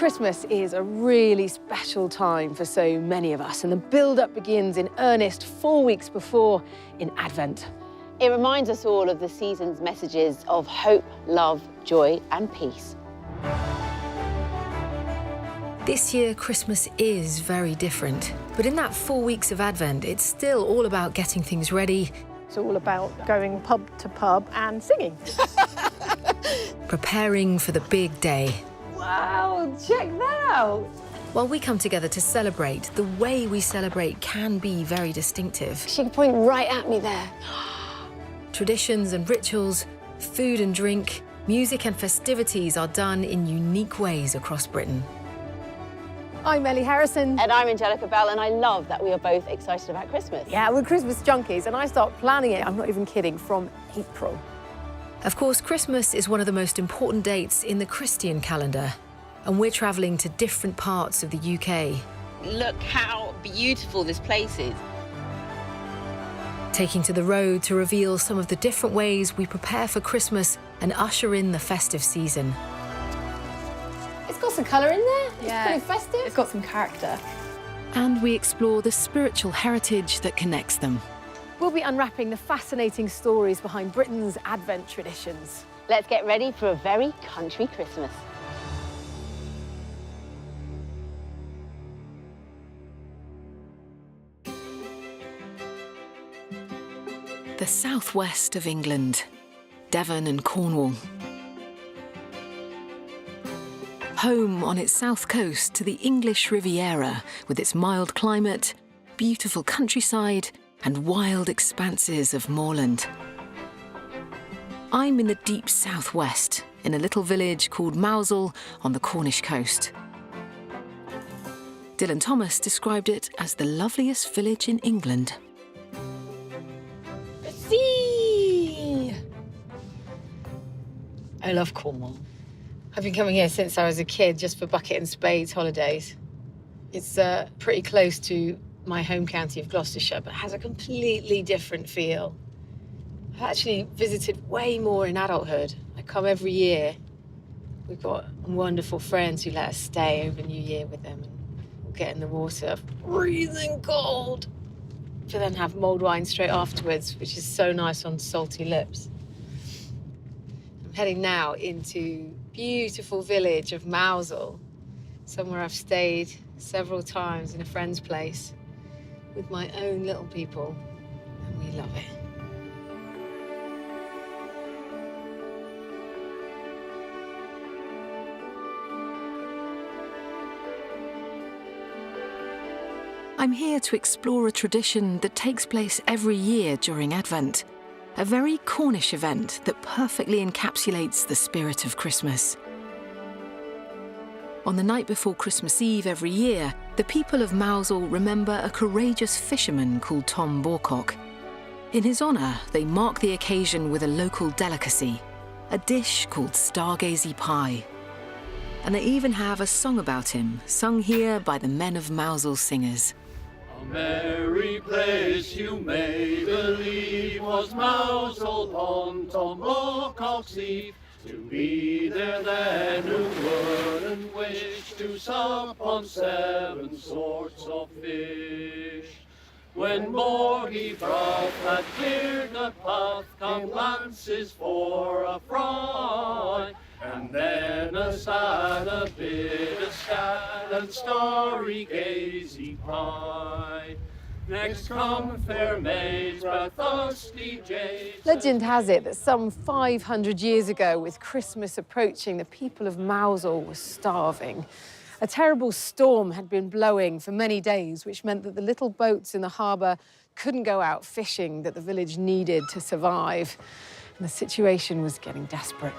Christmas is a really special time for so many of us, and the build-up begins in earnest 4 weeks before in Advent. It reminds us all of the season's messages of hope, love, joy and peace. This year, Christmas is very different. But in that 4 weeks of Advent, it's still all about getting things ready. It's all about going pub to pub and singing. Preparing for the big day. Wow, check that out. While we come together to celebrate, the way we celebrate can be very distinctive. She can point right at me there. Traditions and rituals, food and drink, music and festivities are done in unique ways across Britain. I'm Ellie Harrison. And I'm Angellica Bell, and I love that we are both excited about Christmas. Yeah, we're Christmas junkies, and I start planning it, I'm not even kidding, from April. Of course, Christmas is one of the most important dates in the Christian calendar, and we're travelling to different parts of the UK. Look how beautiful this place is. Taking to the road to reveal some of the different ways we prepare for Christmas and usher in the festive season. It's got some colour in there. Yeah. It's pretty festive. It's got some character. And we explore the spiritual heritage that connects them. We'll be unwrapping the fascinating stories behind Britain's Advent traditions. Let's get ready for a very country Christmas. The southwest of England, Devon and Cornwall. Home on its south coast to the English Riviera with its mild climate, beautiful countryside and wild expanses of moorland. I'm in the deep southwest, in a little village called Mousehole on the Cornish coast. Dylan Thomas described it as the loveliest village in England. See! I love Cornwall. I've been coming here since I was a kid, just for bucket and spades holidays. It's pretty close to my home county of Gloucestershire, but has a completely different feel. I've actually visited way more in adulthood. I come every year. We've got wonderful friends who let us stay over New Year with them, and we'll get in the water, freezing cold, to then have mulled wine straight afterwards, which is so nice on salty lips. I'm heading now into beautiful village of Mousehole, somewhere I've stayed several times in a friend's place with my own little people, and we love it. I'm here to explore a tradition that takes place every year during Advent, a very Cornish event that perfectly encapsulates the spirit of Christmas. On the night before Christmas Eve every year, the people of Mousehole remember a courageous fisherman called Tom Borcock. In his honour, they mark the occasion with a local delicacy, a dish called stargazy pie. And they even have a song about him, sung here by the men of Mousehole singers. A merry place you may believe was Mousehole on Tom Borcock's eve. To be there then who wouldn't wish to sup on 7 sorts of fish. When more he brought that cleared the path, come lances for a fry, and then a sad a bit of scad and starry gazy pie. Next come fair maids, bloodthirsty jades. Legend has it that some 500 years ago, with Christmas approaching, the people of Mousehole were starving. A terrible storm had been blowing for many days, which meant that the little boats in the harbour couldn't go out fishing that the village needed to survive. And the situation was getting desperate.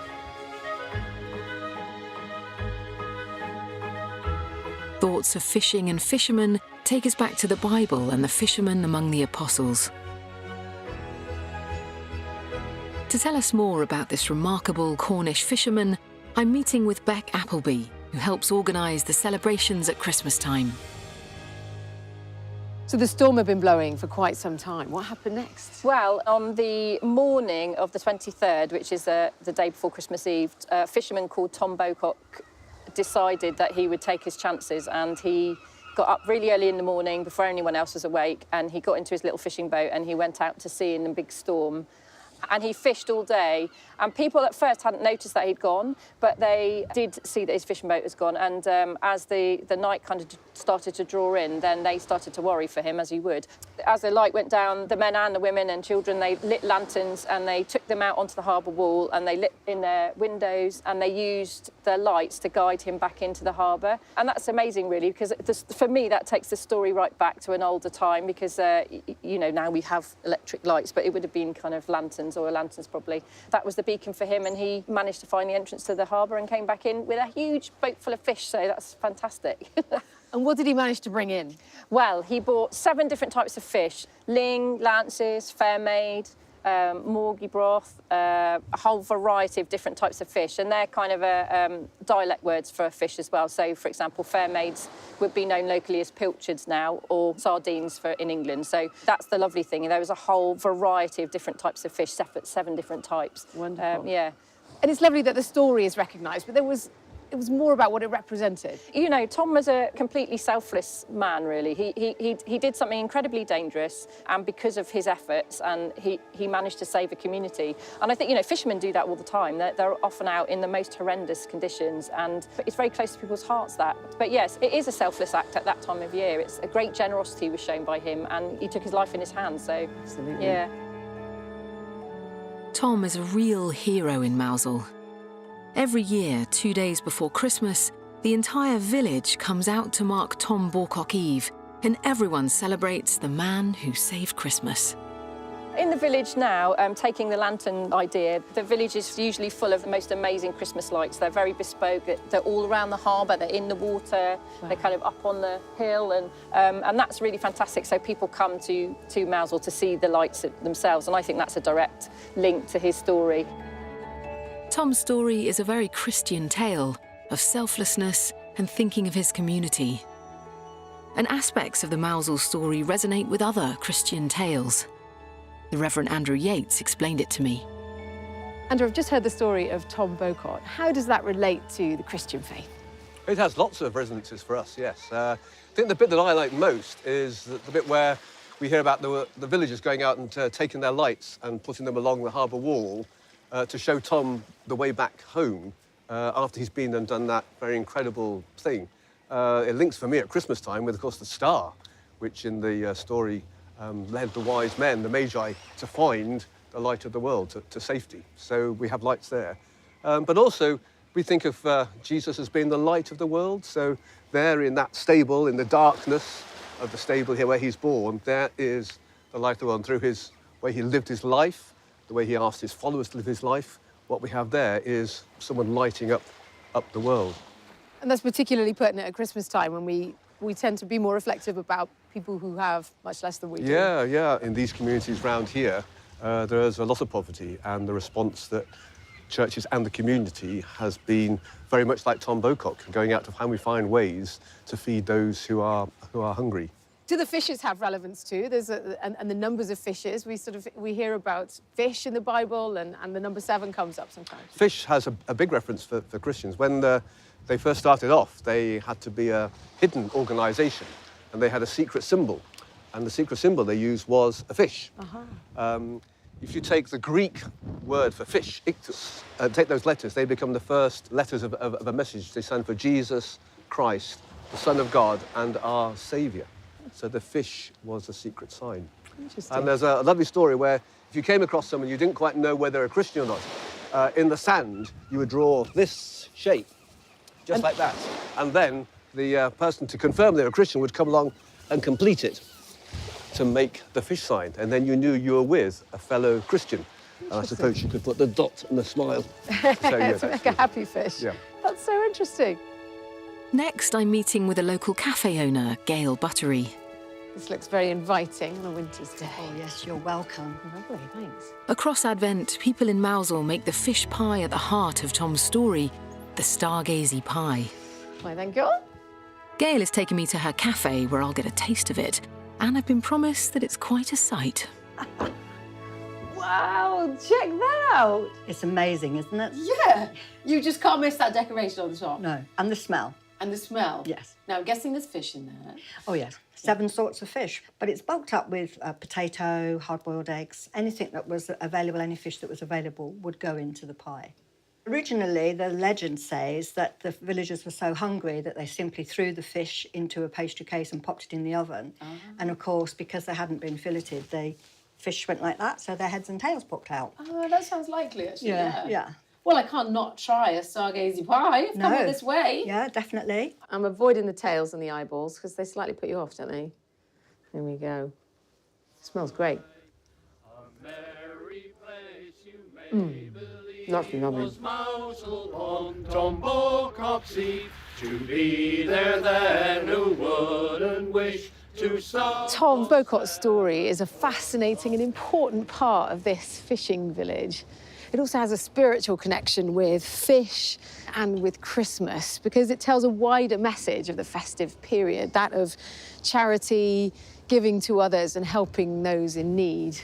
Thoughts of fishing and fishermen take us back to the Bible and the fishermen among the apostles. To tell us more about this remarkable Cornish fisherman, I'm meeting with Beck Appleby, who helps organise the celebrations at Christmas time. So the storm had been blowing for quite some time. What happened next? Well, on the morning of the 23rd, which is the day before Christmas Eve, a fisherman called Tom Borcock decided that he would take his chances, and he got up really early in the morning before anyone else was awake, and he got into his little fishing boat and he went out to sea in a big storm. And he fished all day, and people at first hadn't noticed that he'd gone, but they did see that his fishing boat was gone. And as the night kind of started to draw in, then they started to worry for him, as you would. As the light went down, the men and the women and children, they lit lanterns and they took them out onto the harbour wall and they lit in their windows and they used their lights to guide him back into the harbour. And that's amazing, really, because for me, that takes the story right back to an older time, because, you know, now we have electric lights, but it would have been kind of lanterns, or lanterns probably. That was the beacon for him, and he managed to find the entrance to the harbour and came back in with a huge boat full of fish, so that's fantastic. And what did he manage to bring in? Well, he bought 7 different types of fish: ling, lances, fairmaid, morgie broth, a whole variety of different types of fish, and they're kind of dialect words for a fish as well. So, for example, fairmaids would be known locally as pilchards now, or sardines in England. So that's the lovely thing. There was a whole variety of different types of fish, 7 different types. Wonderful. Yeah. And it's lovely that the story is recognised, but it was more about what it represented. You know, Tom was a completely selfless man, really. He did something incredibly dangerous, and because of his efforts, and he managed to save a community. And I think, you know, fishermen do that all the time. They're often out in the most horrendous conditions, and it's very close to people's hearts, that. But yes, it is a selfless act at that time of year. It's a great generosity was shown by him, and he took his life in his hands, so... Absolutely. Yeah. Tom is a real hero in Mousehole. Every year, 2 days before Christmas, the entire village comes out to mark Tom Borcock Eve, and everyone celebrates the man who saved Christmas. In the village now, taking the lantern idea, the village is usually full of the most amazing Christmas lights. They're very bespoke. They're all around the harbour. They're in the water. Wow. They're kind of up on the hill, and that's really fantastic. So people come to Mousehole to see the lights themselves, and I think that's a direct link to his story. Tom's story is a very Christian tale of selflessness and thinking of his community. And aspects of the Mousehole story resonate with other Christian tales. The Reverend Andrew Yates explained it to me. Andrew, I've just heard the story of Tom Borcock. How does that relate to the Christian faith? It has lots of resonances for us, yes. I think the bit that I like most is the bit where we hear about the villagers going out and taking their lights and putting them along the harbour wall to show Tom the way back home after he's been and done that very incredible thing. It links for me at Christmas time with, of course, the star, which in the story led the wise men, the Magi, to find the light of the world to safety. So we have lights there. But also, we think of Jesus as being the light of the world. So there in that stable, in the darkness of the stable here where he's born, there is the light of the world. And through his way he lived his life, the way he asked his followers to live his life, what we have there is someone lighting up the world. And that's particularly pertinent at Christmas time, when we tend to be more reflective about people who have much less than we do. Yeah. In these communities around here, there is a lot of poverty, and the response that churches and the community has been very much like Tom Borcock, going out to how we find ways to feed those who are hungry. Do the fishes have relevance too? And the numbers of fishes. We hear about fish in the Bible, and the number 7 comes up sometimes. Fish has a big reference for Christians. When they first started off, they had to be a hidden organisation, and they had a secret symbol. And the secret symbol they used was a fish. If you take the Greek word for fish, ictus, take those letters, they become the first letters of a message. They stand for Jesus Christ, the Son of God and our Saviour. So the fish was a secret sign. Interesting. And there's a lovely story where if you came across someone you didn't quite know whether they're a Christian or not, in the sand you would draw this shape, just like that. And then the person to confirm they're a Christian would come along and complete it to make the fish sign. And then you knew you were with a fellow Christian. And I suppose you could put the dot and the smile. To make a happy fish. Yeah. That's so interesting. Next, I'm meeting with a local cafe owner, Gail Buttery. This looks very inviting on a winter's day. Oh, yes, you're welcome. Lovely, thanks. Across Advent, people in Mousehole make the fish pie at the heart of Tom's story, the Stargazy pie. Why, thank you. Gail is taking me to her cafe where I'll get a taste of it, and I've been promised that it's quite a sight. Wow, check that Well, it's amazing, isn't it? Yeah. You just can't miss that decoration on the top. No, and the smell. And the smell. Yes. Now, I'm guessing there's fish in there. Oh, yes. 7 sorts of fish. But it's bulked up with potato, hard-boiled eggs, anything that was available, any fish that was available would go into the pie. Originally, the legend says that the villagers were so hungry that they simply threw the fish into a pastry case and popped it in the oven. Oh. And, of course, because they hadn't been filleted, the fish went like that, so their heads and tails popped out. Oh, that sounds likely, actually. Yeah. Well, I can't not try a stargazy pie. I've come all this way. Yeah, definitely. I'm avoiding the tails and the eyeballs because they slightly put you off, don't they? There we go. Smells great. Lovely. To be there then who wouldn't wish to stop. Tom Bocot's story is a fascinating and important part of this fishing village. It also has a spiritual connection with fish and with Christmas because it tells a wider message of the festive period, that of charity, giving to others and helping those in need.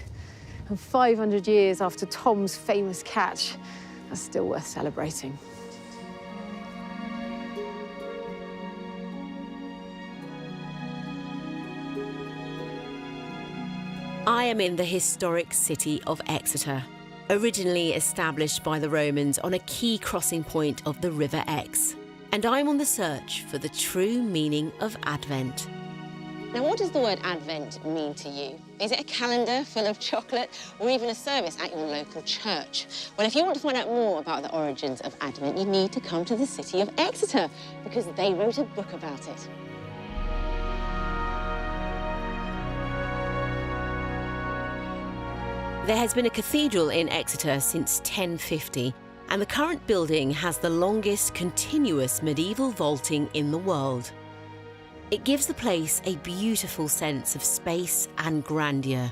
And 500 years after Tom's famous catch, that's still worth celebrating. I am in the historic city of Exeter, originally established by the Romans on a key crossing point of the River Exe. And I'm on the search for the true meaning of Advent. Now, what does the word Advent mean to you? Is it a calendar full of chocolate or even a service at your local church? Well, if you want to find out more about the origins of Advent, you need to come to the city of Exeter because they wrote a book about it. There has been a cathedral in Exeter since 1050, and the current building has the longest continuous medieval vaulting in the world. It gives the place a beautiful sense of space and grandeur.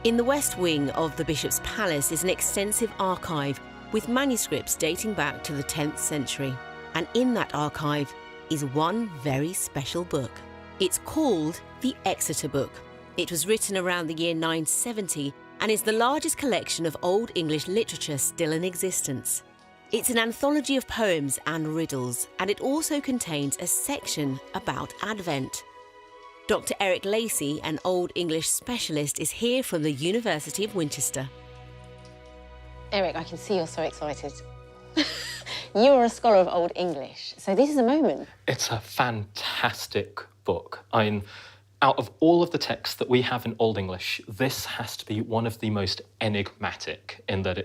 In the west wing of the Bishop's Palace is an extensive archive with manuscripts dating back to the 10th century. And in that archive is one very special book. It's called the Exeter Book. It was written around the year 970 and is the largest collection of Old English literature still in existence. It's an anthology of poems and riddles, and it also contains a section about Advent. Dr. Eric Lacey, an Old English specialist, is here from the University of Winchester. Eric, I can see you're so excited. You're a scholar of Old English, so this is a moment. It's a fantastic book. Out of all of the texts that we have in Old English, this has to be one of the most enigmatic in that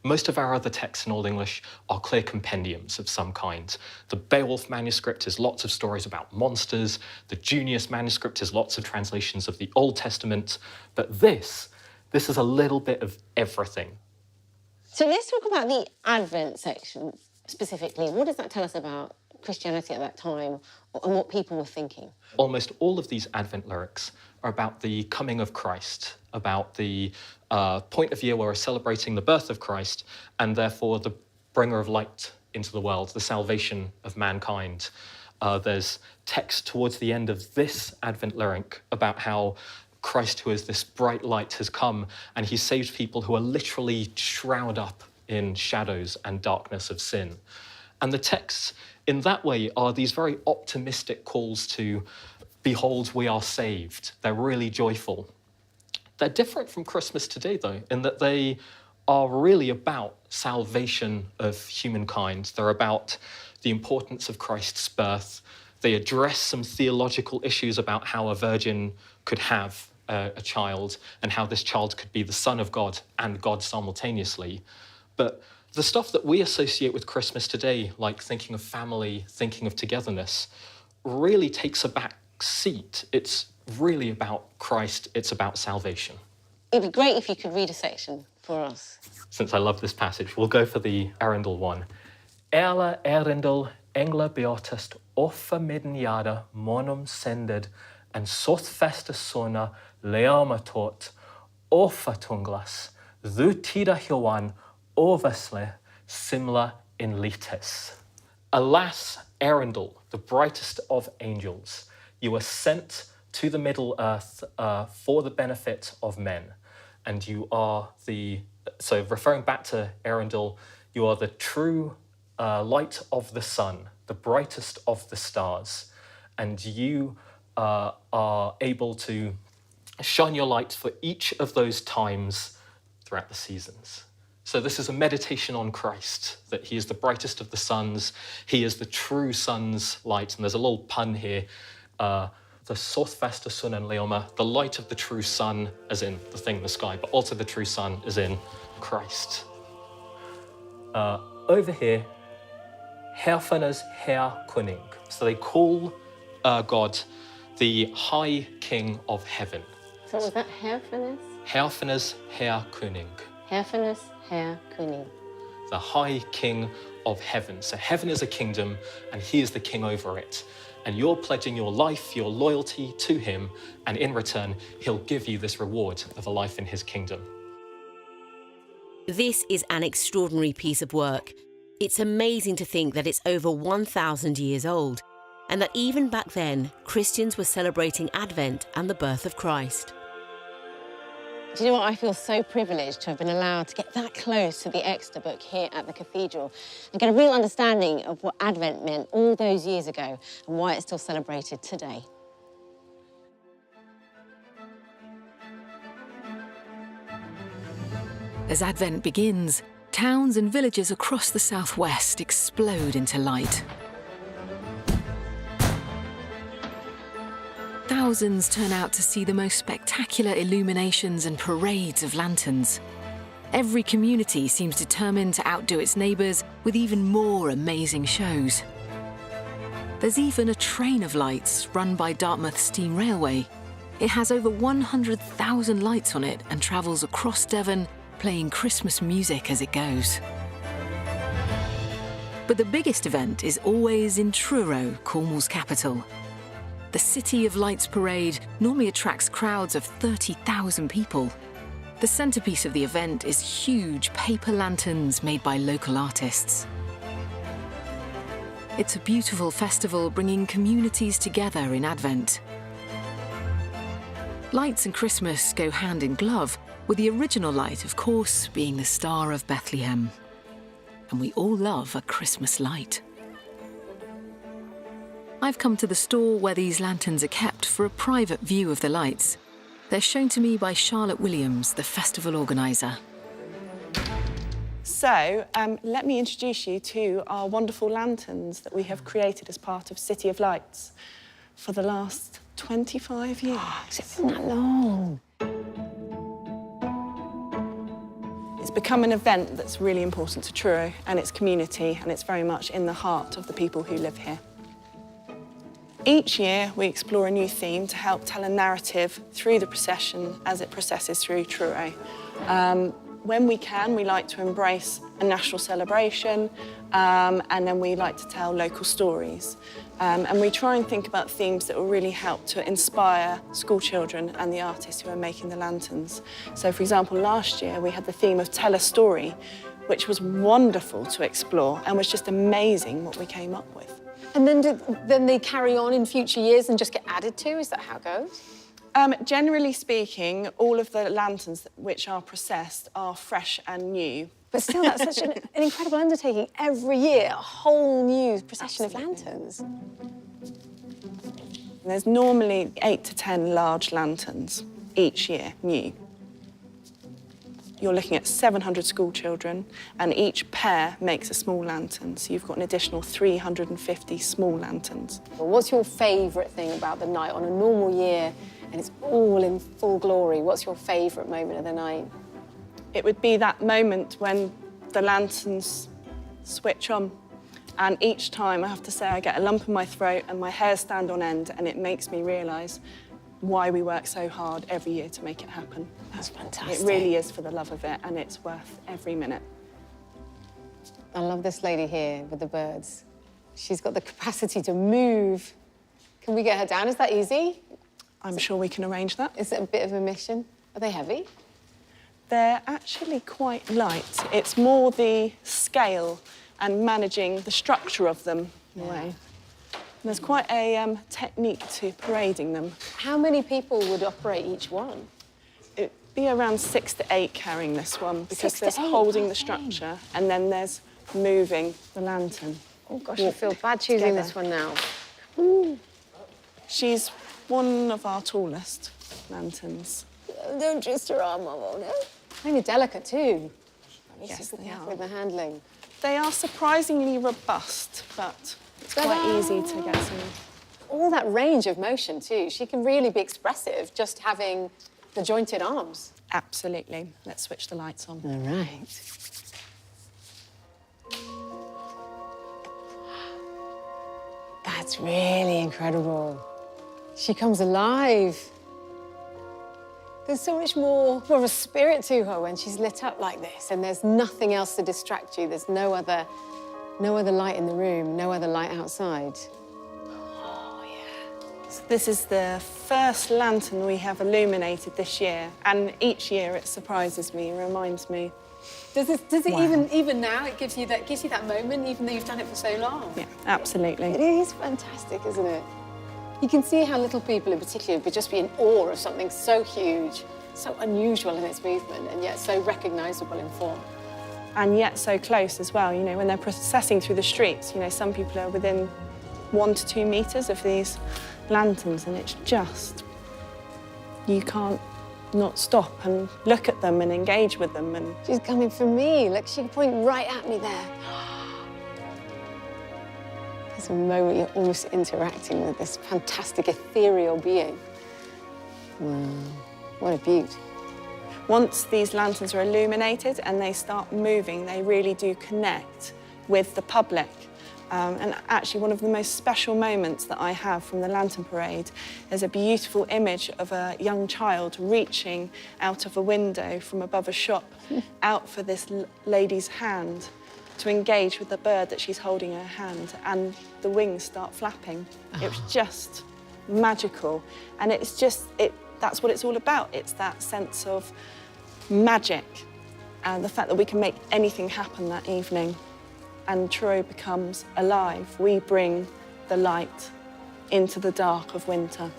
most of our other texts in Old English are clear compendiums of some kind. The Beowulf manuscript is lots of stories about monsters. The Junius manuscript is lots of translations of the Old Testament. But this is a little bit of everything. So let's talk about the Advent section specifically. What does that tell us about Christianity at that time and what people were thinking? Almost all of these Advent lyrics are about the coming of Christ, about the point of year where we're celebrating the birth of Christ and therefore the bringer of light into the world, the salvation of mankind. There's text towards the end of this Advent lyric about how Christ, who is this bright light, has come and he saved people who are literally shrouded up in shadows and darkness of sin. And the texts in that way are these very optimistic calls to, behold, we are saved. They're really joyful. They're different from Christmas today, though, in that they are really about salvation of humankind. They're about the importance of Christ's birth. They address some theological issues about how a virgin could have a child and how this child could be the Son of God and God simultaneously. But the stuff that we associate with Christmas today, like thinking of family, thinking of togetherness, really takes a back seat. It's really about Christ. It's about salvation. It'd be great if you could read a section for us. Since I love this passage, we'll go for the Arundel one. Erla Arundel engla beotast offa midden jara monum sended and soth festa sona leama tot offa tunglas thu tida hiowan ovasle simla in litis. Alas, Arundel, the brightest of angels, you are sent to the Middle Earth for the benefit of men, and you are the So referring back to Arundel, you are the true light of the sun, the brightest of the stars, and you are able to shine your light for each of those times throughout the seasons. So this is a meditation on Christ, that he is the brightest of the suns, he is the true sun's light, and there's a little pun here, the Sothvesta sun and Leoma, the light of the true sun, as in the thing in the sky, but also the true sun, as in Christ. Over here, Herfanas Herr Koning. So they call God the High King of Heaven. So was that Herfanas? Herfanas Herr Koning. Herfanas Herr Koning. The High King of Heaven. So heaven is a kingdom, and he is the king over it. And you're pledging your life, your loyalty to him, and in return, he'll give you this reward of a life in his kingdom. This is an extraordinary piece of work. It's amazing to think that it's over 1,000 years old, and that even back then, Christians were celebrating Advent and the birth of Christ. Do you know what? I feel so privileged to have been allowed to get that close to the Exeter book here at the cathedral and get a real understanding of what Advent meant all those years ago and why it's still celebrated today. As Advent begins, towns and villages across the southwest explode into light. Thousands turn out to see the most spectacular illuminations and parades of lanterns. Every community seems determined to outdo its neighbours with even more amazing shows. There's even a train of lights run by Dartmouth Steam Railway. It has over 100,000 lights on it and travels across Devon, playing Christmas music as it goes. But the biggest event is always in Truro, Cornwall's capital. The City of Lights parade normally attracts crowds of 30,000 people. The centrepiece of the event is huge paper lanterns made by local artists. It's a beautiful festival bringing communities together in Advent. Lights and Christmas go hand in glove, with the original light, of course, being the Star of Bethlehem. And we all love a Christmas light. I've come to the store where these lanterns are kept for a private view of the lights. They're shown to me by Charlotte Williams, the festival organiser. So, let me introduce you to our wonderful lanterns that we have created as part of City of Lights for the last 25 years. It's been that long. It's become an event that's really important to Truro and its community, and it's very much in the heart of the people who live here. Each year, we explore a new theme to help tell a narrative through the procession as it processes through Truro. When we can, we like to embrace a national celebration, and then we like to tell local stories. And we try and think about themes that will really help to inspire school children and the artists who are making the lanterns. So, for example, last year, we had the theme of Tell a Story, which was wonderful to explore and was just amazing what we came up with. And then they carry on in future years and just get added to? Is that how it goes? Generally speaking, all of the lanterns which are processed are fresh and new. But still, that's such an incredible undertaking. Every year, a whole new procession of lanterns. There's normally 8 to 10 large lanterns each year, new. You're looking at 700 school children, and each pair makes a small lantern, so you've got an additional 350 small lanterns. Well, what's your favourite thing about the night on a normal year, and it's all in full glory? What's your favourite moment of the night? It would be that moment when the lanterns switch on, and each time, I have to say, I get a lump in my throat and my hairs stand on end, and it makes me realise why we work so hard every year to make it happen. That's fantastic. It really is for the love of it, and it's worth every minute. I love this lady here with the birds. She's got the capacity to move. Can we get her down? Is that easy? I'm sure we can arrange that. Is it a bit of a mission? Are they heavy? They're actually quite light. It's more the scale and managing the structure of them in a way. There's quite a technique to parading them. How many people would operate each one? Be around 6 to 8 carrying this one, because 6 to there's 8, holding the okay. structure and then there's moving the lantern. Oh gosh, I feel bad choosing together. this one now. She's one of our tallest lanterns. Don't twist her arm, Mum, won't it? Really delicate too. Yes, Super they careful are. with the handling. They are surprisingly robust, but it's quite easy to get some. All that range of motion too. She can really be expressive just having the jointed arms. Absolutely. Let's switch the lights on. All right. That's really incredible. She comes alive. There's so much more of a spirit to her when she's lit up like this, and there's nothing else to distract you. There's no other light in the room, no other light outside. Oh, yeah. So this is the first lantern we have illuminated this year, and each year it surprises me, reminds me. Does it Wow. even now, it gives you that moment, even though you've done it for so long? Yeah, absolutely. It is fantastic, isn't it? You can see how little people in particular would just be in awe of something so huge, so unusual in its movement, and yet so recognisable in form. And yet so close as well, you know, when they're processing through the streets, you know, some people are within 1 to 2 metres of these lanterns, and it's just, you can't not stop and look at them and engage with them. And She's coming for me. Look, she can point right at me there. There's a moment you're almost interacting with this fantastic ethereal being. Wow, what a beaut. once these lanterns are illuminated and they start moving, they really do connect with the public. And actually, one of the most special moments that I have from the Lantern Parade is a beautiful image of a young child reaching out of a window from above a shop out for this lady's hand to engage with the bird that she's holding in her hand, and the wings start flapping. It was just magical. And it's just, that's what it's all about. It's that sense of magic and the fact that we can make anything happen that evening. And Truro becomes alive. We bring the light into the dark of winter.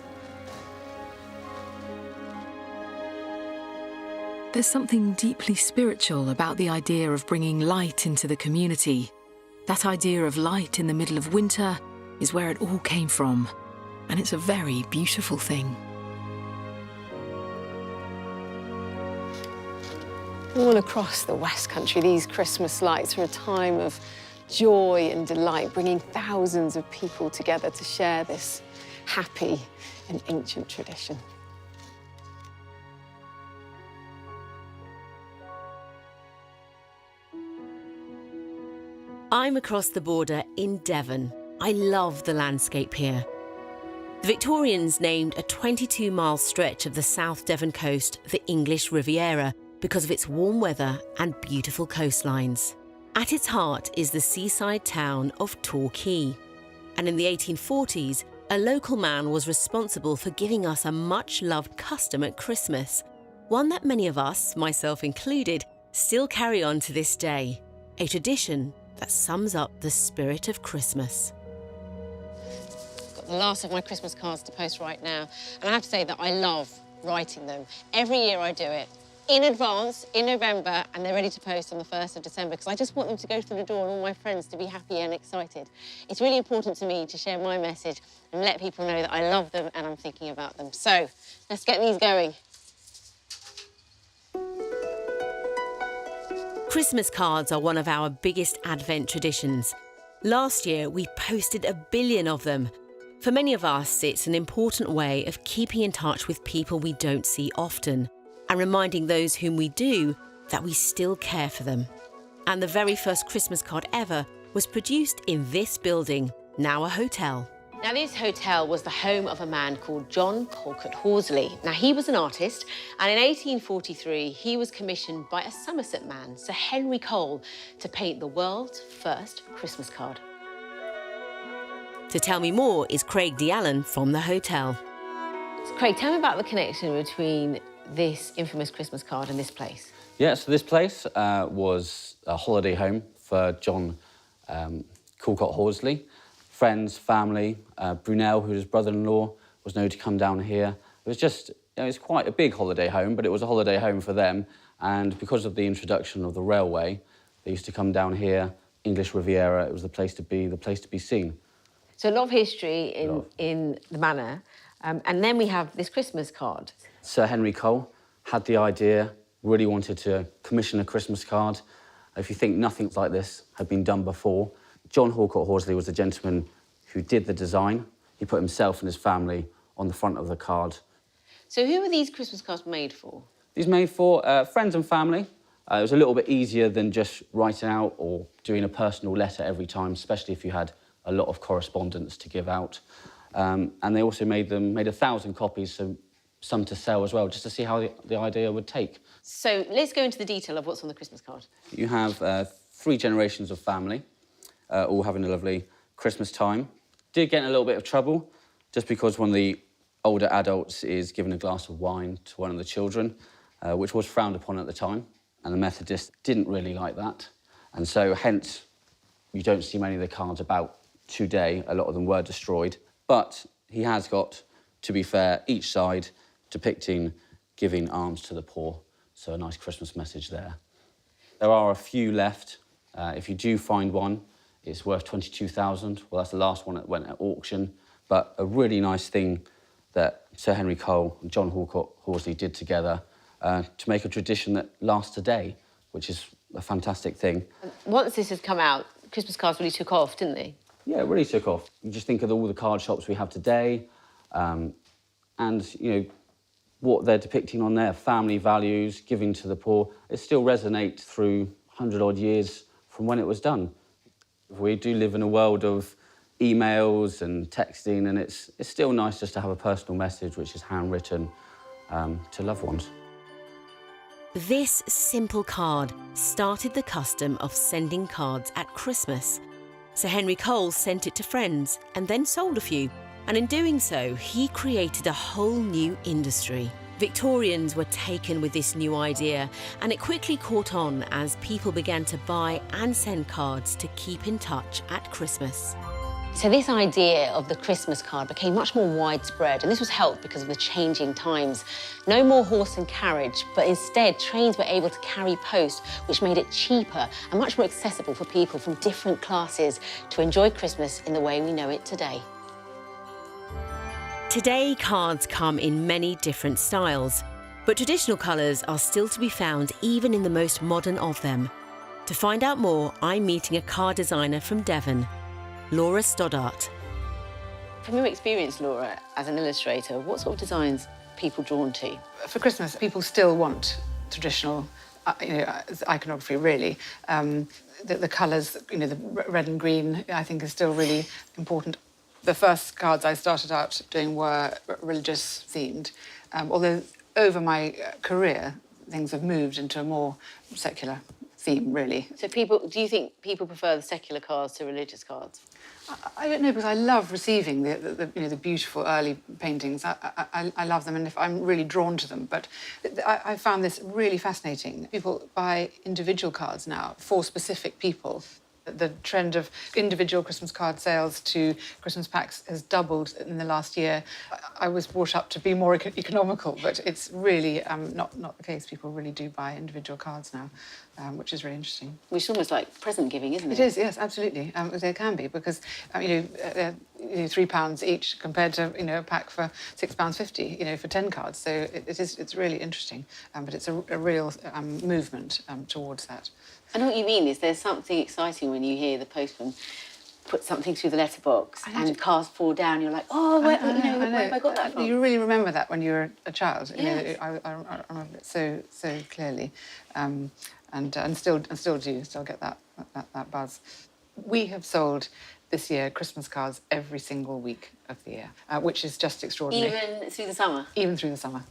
There's something deeply spiritual about the idea of bringing light into the community. That idea of light in the middle of winter is where it all came from, and it's a very beautiful thing. All across the West Country, these Christmas lights are a time of joy and delight, bringing thousands of people together to share this happy and ancient tradition. I'm across the border in Devon. I love the landscape here. The Victorians named a 22-mile stretch of the South Devon coast the English Riviera because of its warm weather and beautiful coastlines. At its heart is the seaside town of Torquay. And in the 1840s, a local man was responsible for giving us a much-loved custom at Christmas, one that many of us, myself included, still carry on to this day, a tradition that sums up the spirit of Christmas. I've got the last of my Christmas cards to post right now, and I have to say that I love writing them. Every year I do it in advance, in November, and they're ready to post on the 1st of December, because I just want them to go through the door and all my friends to be happy and excited. It's really important to me to share my message and let people know that I love them and I'm thinking about them. So, let's get these going. Christmas cards are one of our biggest Advent traditions. Last year, we posted 1 billion of them. For many of us, it's an important way of keeping in touch with people we don't see often and reminding those whom we do that we still care for them. And the very first Christmas card ever was produced in this building, now a hotel. Now, this hotel was the home of a man called John Colcott Horsley. Now, he was an artist, and in 1843, he was commissioned by a Somerset man, Sir Henry Cole, to paint the world's first Christmas card. To tell me more is Craig D'Allen from the hotel. So, Craig, tell me about the connection between this infamous Christmas card and this place. Yeah, so this place was a holiday home for John Colcott Horsley. Friends, family, Brunel, who was his brother-in-law, was known to come down here. It was just It's quite a big holiday home, but it was a holiday home for them. And because of the introduction of the railway, they used to come down here, English Riviera. It was the place to be seen. So a lot of history in the manor. And then we have this Christmas card. Sir Henry Cole had the idea, really wanted to commission a Christmas card. If you think nothing like this had been done before, John Hallcott Horsley was the gentleman who did the design. He put himself and his family on the front of the card. So who are these Christmas cards made for? These made for friends and family. It was a little bit easier than just writing out or doing a personal letter every time, especially if you had a lot of correspondence to give out. And they also made 1,000 copies, so some to sell as well, just to see how the idea would take. So let's go into the detail of what's on the Christmas card. You have 3 generations of family, all having a lovely Christmas time. Did get in a little bit of trouble, just because one of the older adults is giving a glass of wine to one of the children, which was frowned upon at the time, and the Methodists didn't really like that. And so, hence, you don't see many of the cards about today. A lot of them were destroyed. But he has got, to be fair, each side depicting giving alms to the poor. So a nice Christmas message there. There are a few left. If you do find one, it's worth 22,000. Well, that's the last one that went at auction. But a really nice thing that Sir Henry Cole and John Hallcott Horsley did together to make a tradition that lasts today, which is a fantastic thing. Once this had come out, Christmas cards really took off, didn't they? Yeah, it really took off. You just think of all the card shops we have today, and, what they're depicting on there, family values, giving to the poor, it still resonates through 100-odd years from when it was done. We do live in a world of emails and texting, and it's still nice just to have a personal message which is handwritten to loved ones. This simple card started the custom of sending cards at Christmas. Sir Henry Cole sent it to friends and then sold a few. And in doing so, he created a whole new industry. Victorians were taken with this new idea, and it quickly caught on as people began to buy and send cards to keep in touch at Christmas. So this idea of the Christmas card became much more widespread, and this was helped because of the changing times. No more horse and carriage, but instead trains were able to carry post, which made it cheaper and much more accessible for people from different classes to enjoy Christmas in the way we know it today. Today, cards come in many different styles, but traditional colours are still to be found even in the most modern of them. To find out more, I'm meeting a card designer from Devon, Laura Stoddart. From your experience, Laura, as an illustrator, what sort of designs are people drawn to? For Christmas, people still want traditional iconography, really. The colours, the red and green, I think, is still really important. The first cards I started out doing were religious themed, although over my career, things have moved into a more secular theme, really. So do you think people prefer the secular cards to religious cards? I don't know, because I love receiving the beautiful early paintings. I love them, and I'm really drawn to them. But I found this really fascinating. People buy individual cards now for specific people. The trend of individual Christmas card sales to Christmas packs has doubled in the last year. I was brought up to be more economical, but it's really not the case. People really do buy individual cards now, which is really interesting. Which is almost like present giving, isn't it? It is, yes, absolutely. There can be, because they're £3 each compared to a pack for £6.50, for 10 cards. So it's really interesting, but it's a real movement towards that. I know what you mean. There's something exciting when you hear the postman put something through the letterbox and cards fall down. You're like, oh, where have I got that from? You really remember that when you were a child. Yes. I remember it so clearly, and still do. Still get that buzz. We have sold this year Christmas cards every single week of the year, which is just extraordinary. Even through the summer? Even through the summer.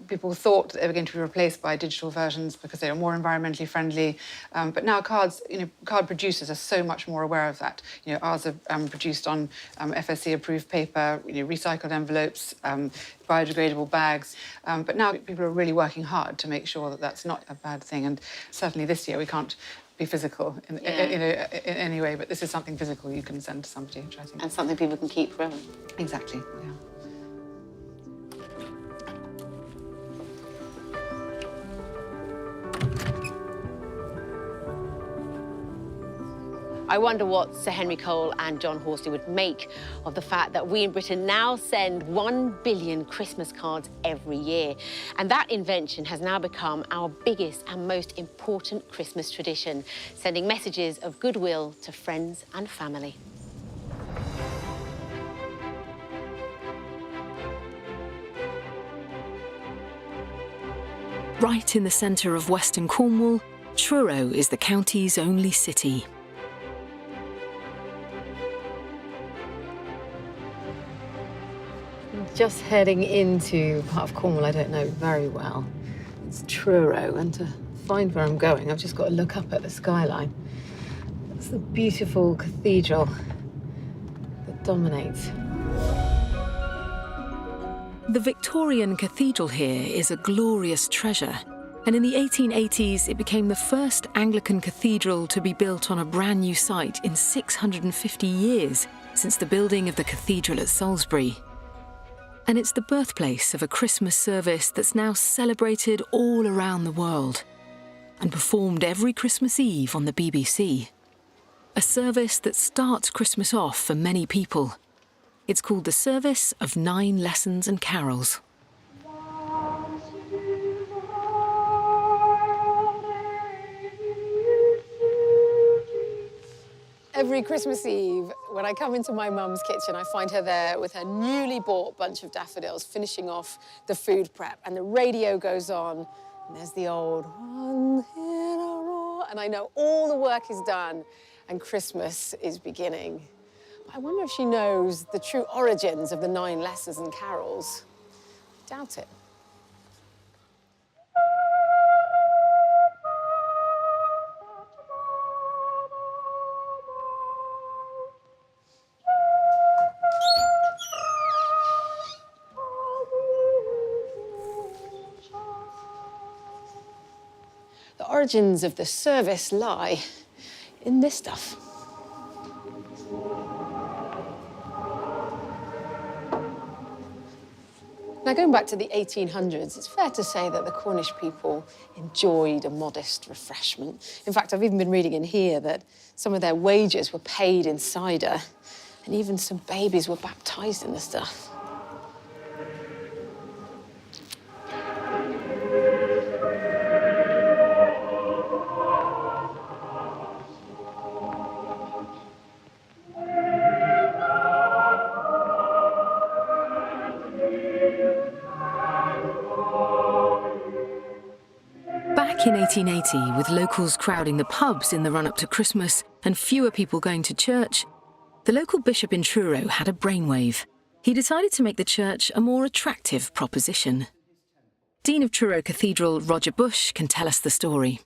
People thought that they were going to be replaced by digital versions because they were more environmentally friendly. But now cards, card producers are so much more aware of that. Ours are produced on FSC-approved paper, recycled envelopes, biodegradable bags. But now people are really working hard to make sure that that's not a bad thing. And certainly this year we can't be physical in any way, but this is something physical you can send to somebody, which I think. And something people can keep forever. Exactly, yeah. I wonder what Sir Henry Cole and John Horsley would make of the fact that we in Britain now send 1 billion Christmas cards every year. And that invention has now become our biggest and most important Christmas tradition, sending messages of goodwill to friends and family. Right in the centre of Western Cornwall, Truro is the county's only city. Just heading into part of Cornwall I don't know very well. It's Truro, and to find where I'm going, I've just got to look up at the skyline. It's the beautiful cathedral that dominates. The Victorian cathedral here is a glorious treasure, and in the 1880s it became the first Anglican cathedral to be built on a brand new site in 650 years since the building of the cathedral at Salisbury. And it's the birthplace of a Christmas service that's now celebrated all around the world and performed every Christmas Eve on the BBC. A service that starts Christmas off for many people. It's called the Service of 9 Lessons and Carols. Every Christmas Eve, when I come into my mum's kitchen, I find her there with her newly bought bunch of daffodils, finishing off the food prep, and the radio goes on, and there's the old one in a row, and I know all the work is done, and Christmas is beginning. I wonder if she knows the true origins of the 9 Lessons and Carols. I doubt it. The origins of the service lie in this stuff. Now, going back to the 1800s, it's fair to say that the Cornish people enjoyed a modest refreshment. In fact, I've even been reading in here that some of their wages were paid in cider, and even some babies were baptised in the stuff. Back in 1880, with locals crowding the pubs in the run-up to Christmas and fewer people going to church, the local bishop in Truro had a brainwave. He decided to make the church a more attractive proposition. Dean of Truro Cathedral, Roger Bush, can tell us the story.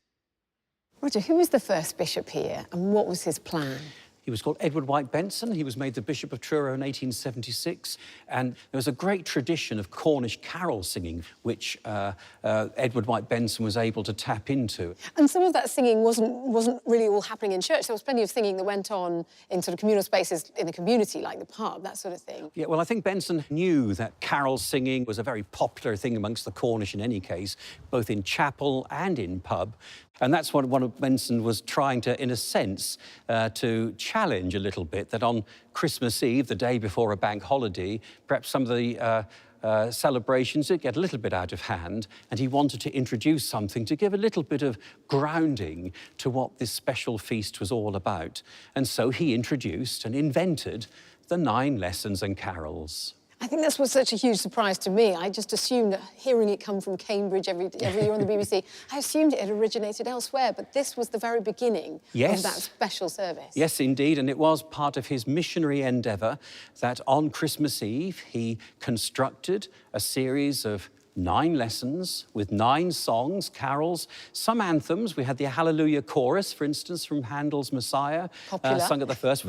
Roger, who was the first bishop here, and what was his plan? He was called Edward White Benson. He was made the Bishop of Truro in 1876. And there was a great tradition of Cornish carol singing, which Edward White Benson was able to tap into. And some of that singing wasn't really all happening in church. There was plenty of singing that went on in sort of communal spaces in the community, like the pub, that sort of thing. Yeah, well, I think Benson knew that carol singing was a very popular thing amongst the Cornish in any case, both in chapel and in pub. And that's what one of Benson was trying to, in a sense, to challenge a little bit, that on Christmas Eve, the day before a bank holiday, perhaps some of the celebrations did get a little bit out of hand, and he wanted to introduce something to give a little bit of grounding to what this special feast was all about. And so he introduced and invented the 9 Lessons and Carols. I think that's what's such a huge surprise to me. I just assumed that hearing it come from Cambridge every year on the BBC, I assumed it had originated elsewhere, but this was the very beginning of that special service. Yes, indeed, and it was part of his missionary endeavour that on Christmas Eve he constructed a series of 9 lessons with 9 songs, carols, some anthems. We had the Hallelujah Chorus, for instance, from Handel's Messiah, sung at the first.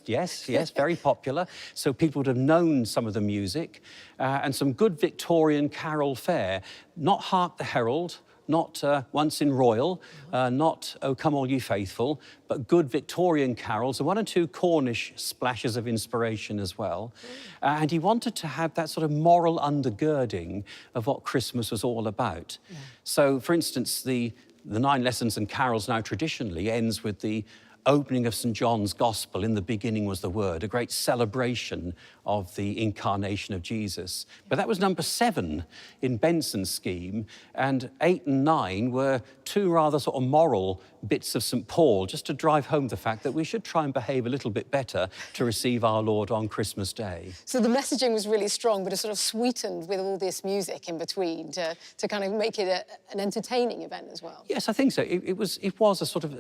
Yes, very popular. So people would have known some of the music, and some good Victorian carol fare. Not Hark the Herald, not Once in Royal, not O Come All Ye Faithful, but good Victorian carols, and 1 or 2 Cornish splashes of inspiration as well. And he wanted to have that sort of moral undergirding of what Christmas was all about. So, for instance, the 9 Lessons and Carols now traditionally ends with the opening of St. John's Gospel, in the beginning was the Word, a great celebration of the incarnation of Jesus. But that was number 7 in Benson's scheme, and 8 and 9 were 2 rather sort of moral bits of St. Paul, just to drive home the fact that we should try and behave a little bit better to receive our Lord on Christmas Day. So the messaging was really strong, but it's sort of sweetened with all this music in between to kind of make it an entertaining event as well. Yes, I think so. It was a sort of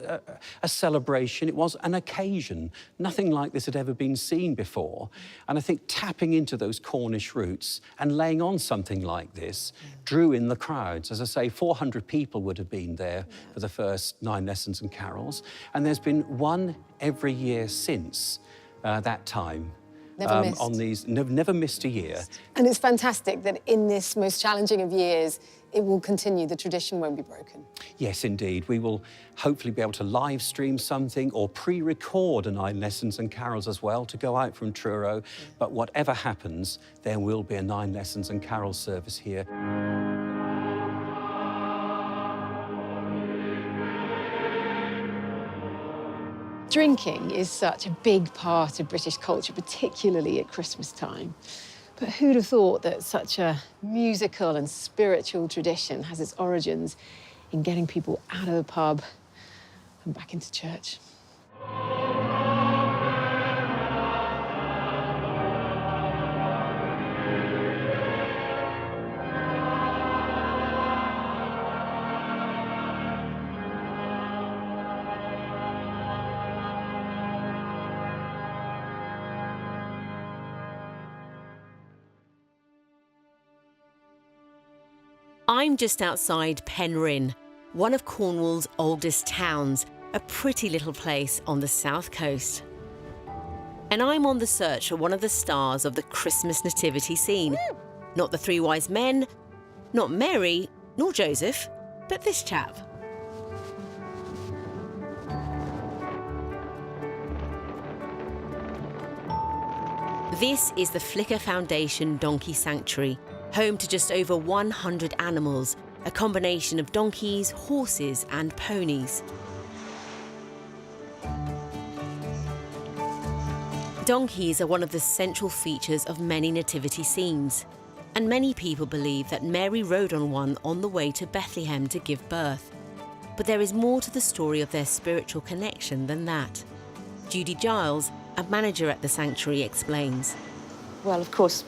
a celebration. It was an occasion. Nothing like this had ever been seen before. And I think tapping into those Cornish roots and laying on something like this drew in the crowds. As I say, 400 people would have been there for the first 9 lessons and carols. And there's been one every year since that time. Never missed. On these, never missed a year. And it's fantastic that in this most challenging of years, it will continue, the tradition won't be broken. Yes, indeed. We will hopefully be able to live stream something or pre-record a 9 lessons and carols as well to go out from Truro. But whatever happens, there will be a 9 lessons and carols service here. Drinking is such a big part of British culture, particularly at Christmas time. But who'd have thought that such a musical and spiritual tradition has its origins in getting people out of the pub and back into church? I'm just outside Penryn, one of Cornwall's oldest towns, a pretty little place on the south coast. And I'm on the search for one of the stars of the Christmas nativity scene. Not the 3 wise men, not Mary, nor Joseph, but this chap. This is the Flicker Foundation Donkey Sanctuary, home to just over 100 animals, a combination of donkeys, horses and ponies. Donkeys are one of the central features of many nativity scenes, and many people believe that Mary rode on one on the way to Bethlehem to give birth. But there is more to the story of their spiritual connection than that. Judy Giles, a manager at the sanctuary, explains. Well, of course,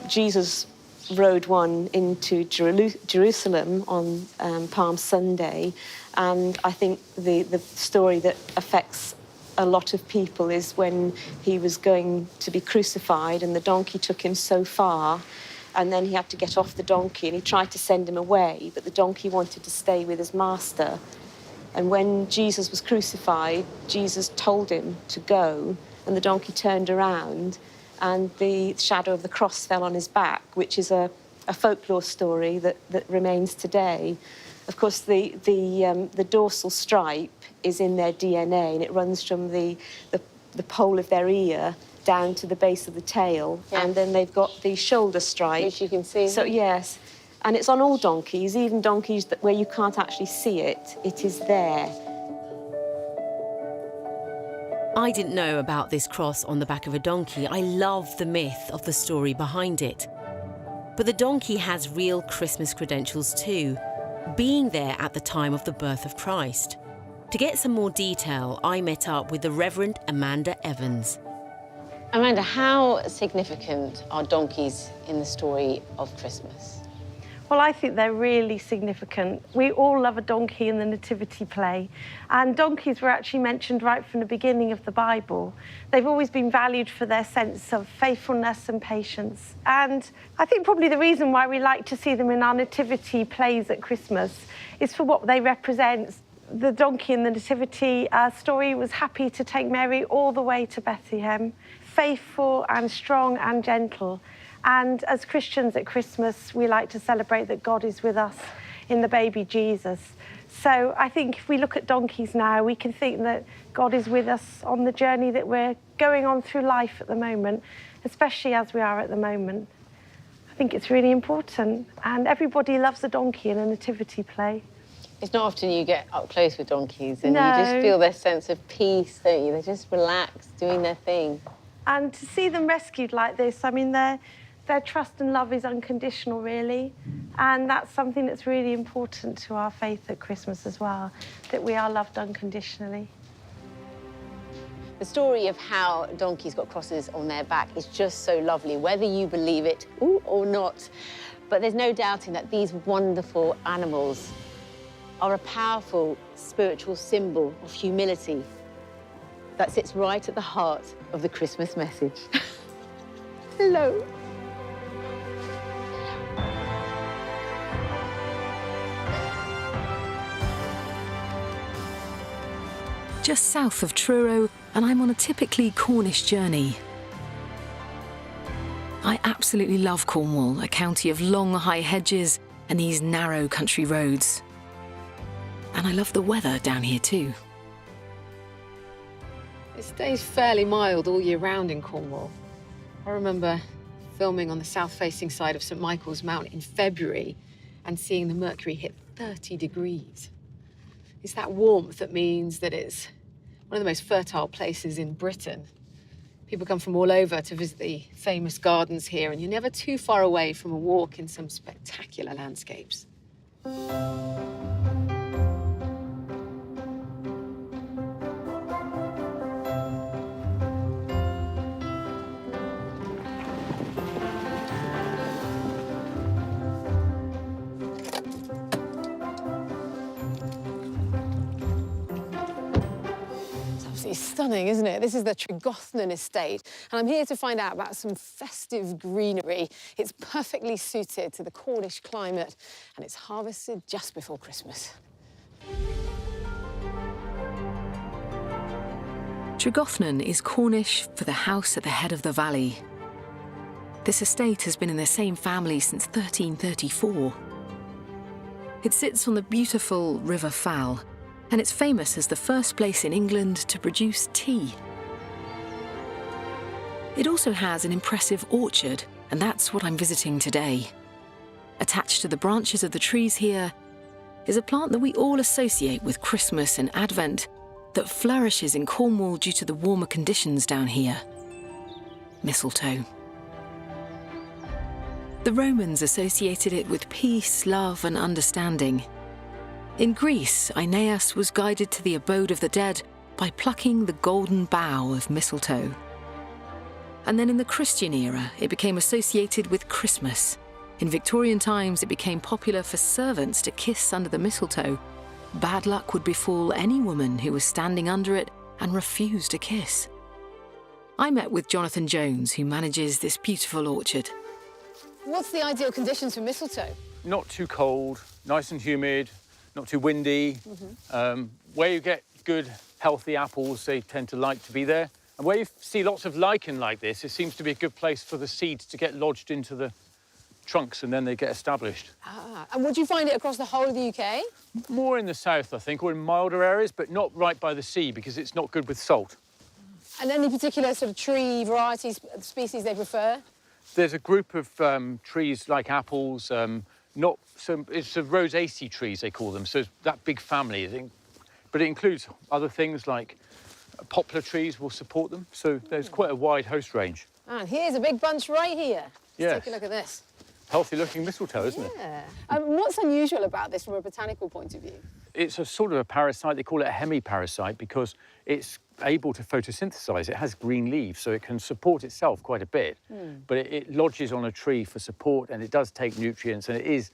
Jesus rode one into Jerusalem on Palm Sunday, and I think the story that affects a lot of people is when he was going to be crucified and the donkey took him so far, and then he had to get off the donkey and he tried to send him away, but the donkey wanted to stay with his master. And when Jesus was crucified, Jesus told him to go, and the donkey turned around and the shadow of the cross fell on his back, which is a folklore story that remains today. Of course, the dorsal stripe is in their DNA, and it runs from the pole of their ear down to the base of the tail, and then they've got the shoulder stripe. Which you can see. So, yes, and it's on all donkeys, even donkeys where you can't actually see it, it is there. I didn't know about this cross on the back of a donkey. I love the myth of the story behind it. But the donkey has real Christmas credentials too, being there at the time of the birth of Christ. To get some more detail, I met up with the Reverend Amanda Evans. Amanda, how significant are donkeys in the story of Christmas? Well, I think they're really significant. We all love a donkey in the nativity play, and donkeys were actually mentioned right from the beginning of the Bible. They've always been valued for their sense of faithfulness and patience. And I think probably the reason why we like to see them in our nativity plays at Christmas is for what they represent. The donkey in the nativity story was happy to take Mary all the way to Bethlehem, faithful and strong and gentle. And as Christians at Christmas, we like to celebrate that God is with us in the baby Jesus. So I think if we look at donkeys now, we can think that God is with us on the journey that we're going on through life at the moment, especially as we are at the moment. I think it's really important. And everybody loves a donkey in a nativity play. It's not often you get up close with donkeys and No. you just feel their sense of peace, don't you? They're just relaxed, doing their thing. And to see them rescued like this, I mean, their trust and love is unconditional, really. And that's something that's really important to our faith at Christmas as well, that we are loved unconditionally. The story of how donkeys got crosses on their back is just so lovely, whether you believe it or not. But there's no doubting that these wonderful animals are a powerful spiritual symbol of humility that sits right at the heart of the Christmas message. Hello. Just south of Truro, and I'm on a typically Cornish journey. I absolutely love Cornwall, a county of long, high hedges and these narrow country roads. And I love the weather down here too. It stays fairly mild all year round in Cornwall. I remember filming on the south-facing side of St Michael's Mount in February and seeing the mercury hit 30 degrees. It's that warmth that means that it's one of the most fertile places in Britain. People come from all over to visit the famous gardens here, and you're never too far away from a walk in some spectacular landscapes. It's stunning, isn't it? This is the Tregothnan estate, and I'm here to find out about some festive greenery. It's perfectly suited to the Cornish climate, and it's harvested just before Christmas. Tregothnan is Cornish for the house at the head of the valley. This estate has been in the same family since 1334. It sits on the beautiful River Fal, and it's famous as the first place in England to produce tea. It also has an impressive orchard, and that's what I'm visiting today. Attached to the branches of the trees here is a plant that we all associate with Christmas and Advent that flourishes in Cornwall due to the warmer conditions down here: mistletoe. The Romans associated it with peace, love, and understanding. In Greece, Aeneas was guided to the abode of the dead by plucking the golden bough of mistletoe. And then in the Christian era, it became associated with Christmas. In Victorian times, it became popular for servants to kiss under the mistletoe. Bad luck would befall any woman who was standing under it and refused a kiss. I met with Jonathan Jones, who manages this beautiful orchard. What's the ideal conditions for mistletoe? Not too cold, nice and humid, not too windy. Where you get good, healthy apples, they tend to like to be there. And where you see lots of lichen like this, it seems to be a good place for the seeds to get lodged into the trunks and then they get established. And would you find it across the whole of the UK? More in the south, I think, or in milder areas, but not right by the sea because it's not good with salt. And any particular sort of tree varieties, species they prefer? There's a group of trees like apples, it's the rosaceae trees, they call them, so it's that big family, I think. But it includes other things like poplar trees will support them, so there's quite a wide host range. And here's a big bunch right here. Yes. Let's take a look at this. Healthy-looking mistletoe, isn't it? Yeah. What's unusual about this from a botanical point of view? It's a sort of a parasite, they call it a hemiparasite, because it's able to photosynthesize. It has green leaves, so it can support itself quite a bit. But it lodges on a tree for support, and it does take nutrients, and it is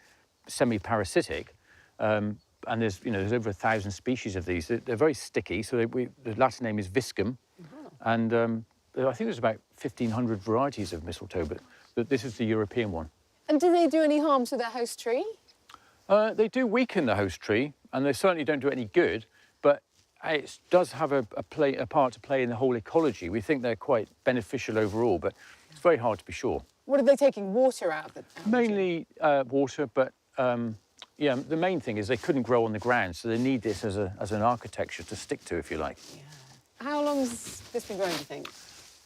semi-parasitic. And there's over 1,000 species of these. They're very sticky, so the Latin name is viscum. And I think there's about 1,500 varieties of mistletoe, but this is the European one. And do they do any harm to their host tree? They do weaken the host tree, and they certainly don't do any good, but it does have a part to play in the whole ecology. We think they're quite beneficial overall, but it's very hard to be sure. What are they taking water out of the Mainly water, but yeah, the main thing is they couldn't grow on the ground, so they need this as an architecture to stick to, if you like. Yeah. How long has this been growing, do you think?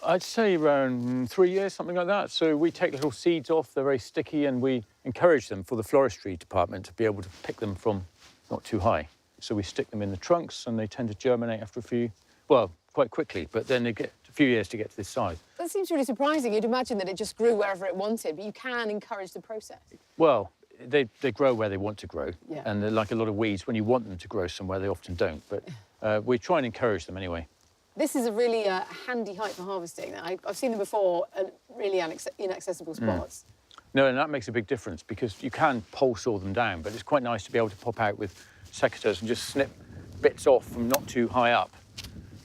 I'd say around 3 years, something like that. So we take little seeds off, they're very sticky, and we encourage them for the floristry department to be able to pick them from not too high. So we stick them in the trunks and they tend to germinate after a few, well, quite quickly, but then they get a few years to get to this size. That seems really surprising. You'd imagine that it just grew wherever it wanted, but you can encourage the process. Well, they grow where they want to grow. Yeah. And they're like a lot of weeds. When you want them to grow somewhere, they often don't. But we try and encourage them anyway. This is a really handy height for harvesting. I've seen them before at really inaccessible spots. No, and that makes a big difference because you can pole saw them down, but it's quite nice to be able to pop out with secateurs and just snip bits off from not too high up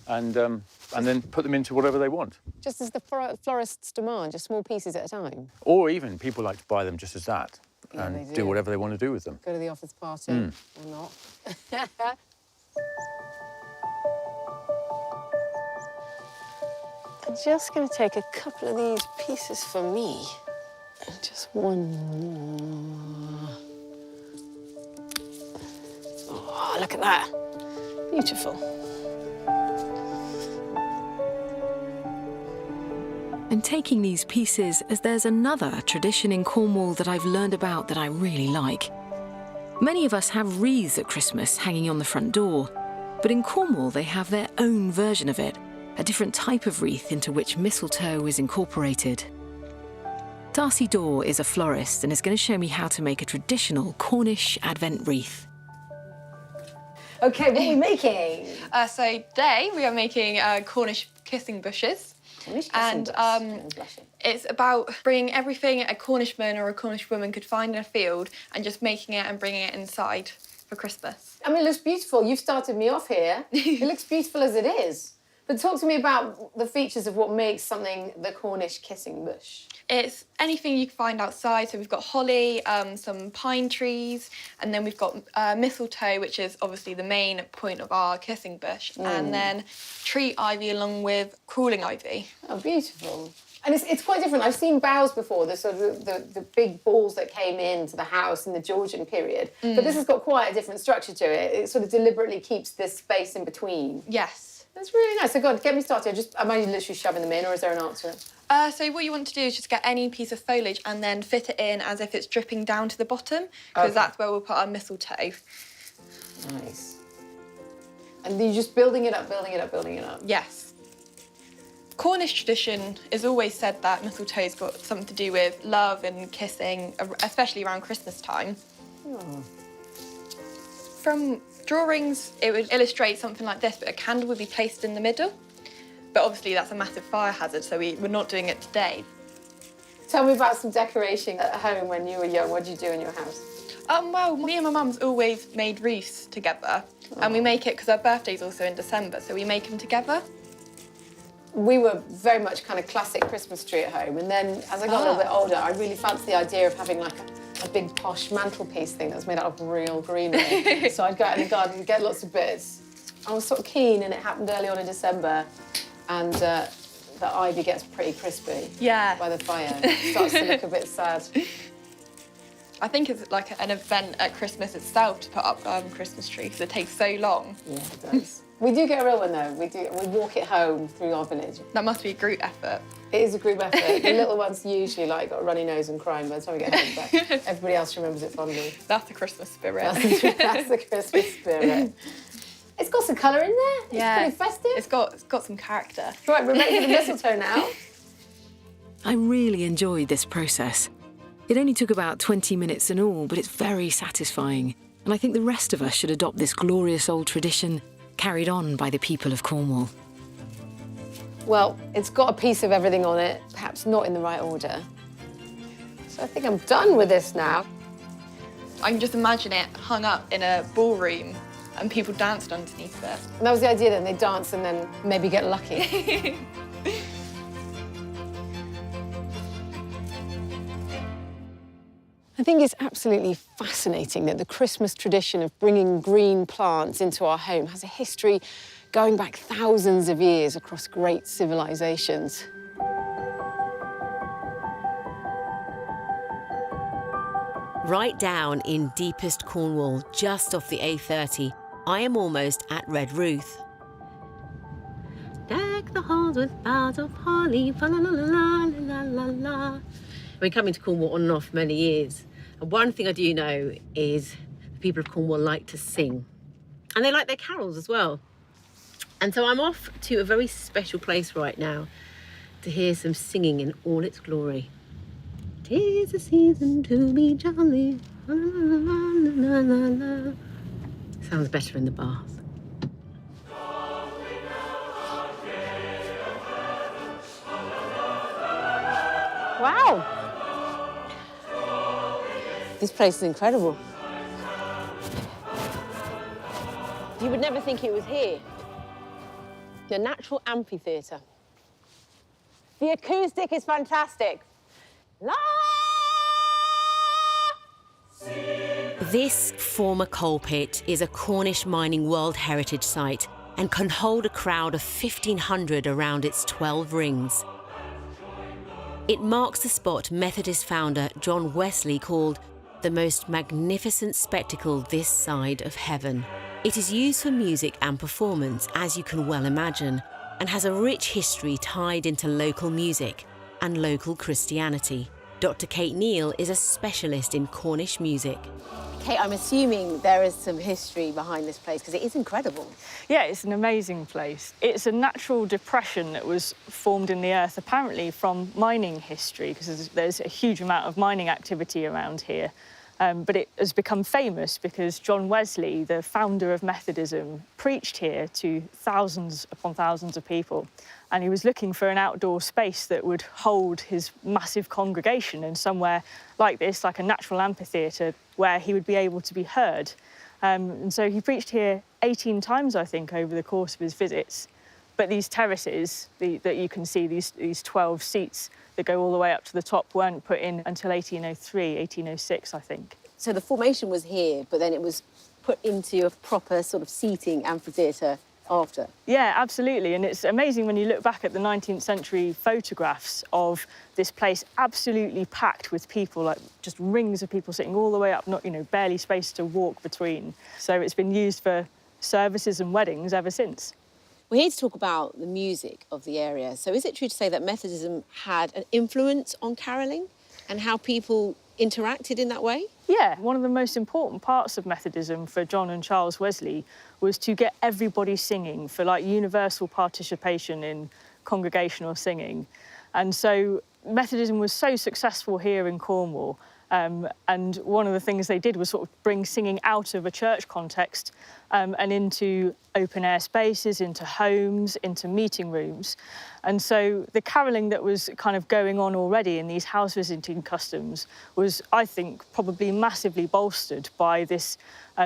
and then put them into whatever they want. Just as the florists demand, just small pieces at a time? Or even people like to buy them just as that Yeah, and they do whatever they want to do with them. Go to the office party or not. I'm just going to take a couple of these pieces for me. Just one more. Oh, look at that. Beautiful. I'm taking these pieces as there's another tradition in Cornwall that I've learned about that I really like. Many of us have wreaths at Christmas hanging on the front door, but in Cornwall they have their own version of it, a different type of wreath into which mistletoe is incorporated. Darcy Daw is a florist and is going to show me how to make a traditional Cornish Advent wreath. OK, what are we making? So today we are making Cornish kissing bushes. And it's about bringing everything a Cornishman or a Cornish woman could find in a field and just making it and bringing it inside for Christmas. I mean, it looks beautiful. You've started me off here. It looks beautiful as it is. But talk to me about the features of what makes something the Cornish kissing bush. It's anything you can find outside. So we've got holly, some pine trees, and then we've got mistletoe, which is obviously the main point of our kissing bush, and then tree ivy along with crawling ivy. Oh, beautiful. And it's quite different. I've seen boughs before, the sort of the big balls that came into the house in the Georgian period. But this has got quite a different structure to it. It sort of deliberately keeps this space in between. Yes. That's really nice. So go on, get me started. Am I literally shoving them in, or is there an answer? So what you want to do is just get any piece of foliage and then fit it in as if it's dripping down to the bottom, because that's where we'll put our mistletoe. Nice. And you're just building it up, building it up, building it up. Yes. Cornish tradition is always said that mistletoe's got something to do with love and kissing, especially around Christmas time. Oh. From drawings, it would illustrate something like this, but a candle would be placed in the middle. But obviously that's a massive fire hazard, so we're not doing it today. Tell me about some decoration at home when you were young. What did you do in your house? Well, me and my mum's always made wreaths together. And we make it because our birthday's also in December, so we make them together. We were very much kind of classic Christmas tree at home, and then as I got a little bit older, I really fancied the idea of having like a big posh mantelpiece thing that was made out of real greenery. So I'd go out in the garden and get lots of bits. I was sort of keen, and it happened early on in December, and the ivy gets pretty crispy by the fire. It starts to look a bit sad. I think it's like an event at Christmas itself to put up Christmas tree, because it takes so long. Yeah, it does. We do get a real one though. We walk it home through our village. That must be a group effort. It is a group effort. The little ones usually like got a runny nose and crying by the time we get home, but everybody else remembers it fondly. That's the Christmas spirit. That's the Christmas spirit. It's got some colour in there. It's pretty festive. It's got some character. Right, we're ready for the mistletoe now. I really enjoyed this process. It only took about 20 minutes in all, but it's very satisfying. And I think the rest of us should adopt this glorious old tradition carried on by the people of Cornwall. Well, it's got a piece of everything on it, perhaps not in the right order. So I think I'm done with this now. I can just imagine it hung up in a ballroom and people danced underneath it. And that was the idea then, they dance and then maybe get lucky. I think it's absolutely fascinating that the Christmas tradition of bringing green plants into our home has a history going back thousands of years across great civilizations. Right down in deepest Cornwall, just off the A30, I am almost at Red Ruth. Deck the halls with boughs of holly, fa la la la la la la la. I've been coming to Cornwall on and off many years, and one thing I do know is The people of Cornwall like to sing. And they like their carols as well. And so I'm off to a very special place right now to hear some singing in all its glory. 'Tis a season to be jolly. La, la, la, la, la. Sounds better in the bath. Wow! This place is incredible. You would never think it was here. The natural amphitheatre. The acoustic is fantastic. La! This former coal pit is a Cornish Mining World Heritage Site and can hold a crowd of 1,500 around its 12 rings. It marks the spot Methodist founder John Wesley called the most magnificent spectacle this side of heaven. It is used for music and performance, as you can well imagine, and has a rich history tied into local music and local Christianity. Dr. Kate Neal is a specialist in Cornish music. Kate, I'm assuming there is some history behind this place because it is incredible. Yeah, it's an amazing place. It's a natural depression that was formed in the earth, apparently from mining history, because there's a huge amount of mining activity around here. But it has become famous because John Wesley, the founder of Methodism, preached here to thousands upon thousands of people. And he was looking for an outdoor space that would hold his massive congregation and somewhere like this, like a natural amphitheatre, where he would be able to be heard. And so he preached here 18 times, I think, over the course of his visits. But these terraces that you can see, these 12 seats that go all the way up to the top, weren't put in until 1803, 1806, I think. So the formation was here, but then it was put into a proper sort of seating amphitheatre after. Yeah, absolutely. And it's amazing when you look back at the 19th century photographs of this place absolutely packed with people, like just rings of people sitting all the way up, not, barely space to walk between. So it's been used for services and weddings ever since. We're here to talk about the music of the area. So is it true to say that Methodism had an influence on carolling and how people interacted in that way? Yeah, one of the most important parts of Methodism for John and Charles Wesley was to get everybody singing for universal participation in congregational singing. And so Methodism was so successful here in Cornwall. And one of the things they did was sort of bring singing out of a church context and into open-air spaces, into homes, into meeting rooms. And so the carolling that was kind of going on already in these house visiting customs was, I think, probably massively bolstered by this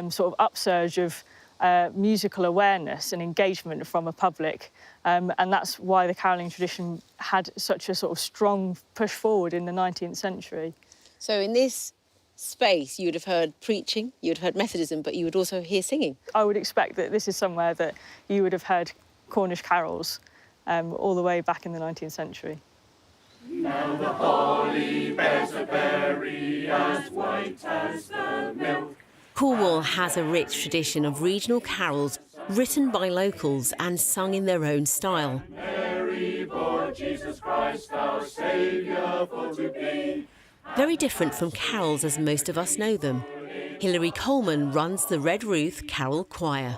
sort of upsurge of musical awareness and engagement from a public. And that's why the carolling tradition had such a sort of strong push forward in the 19th century. So in this space, you would have heard preaching, you would have heard Methodism, but you would also hear singing. I would expect that this is somewhere that you would have heard Cornish carols all the way back in the 19th century. Now the holly bears a berry as white as the milk. Cornwall has a rich tradition of regional carols written by locals and sung in their own style. Mary bore Jesus Christ, our Saviour, for to be. Very different from carols as most of us know them. Hilary Coleman runs the Red Ruth Carol Choir.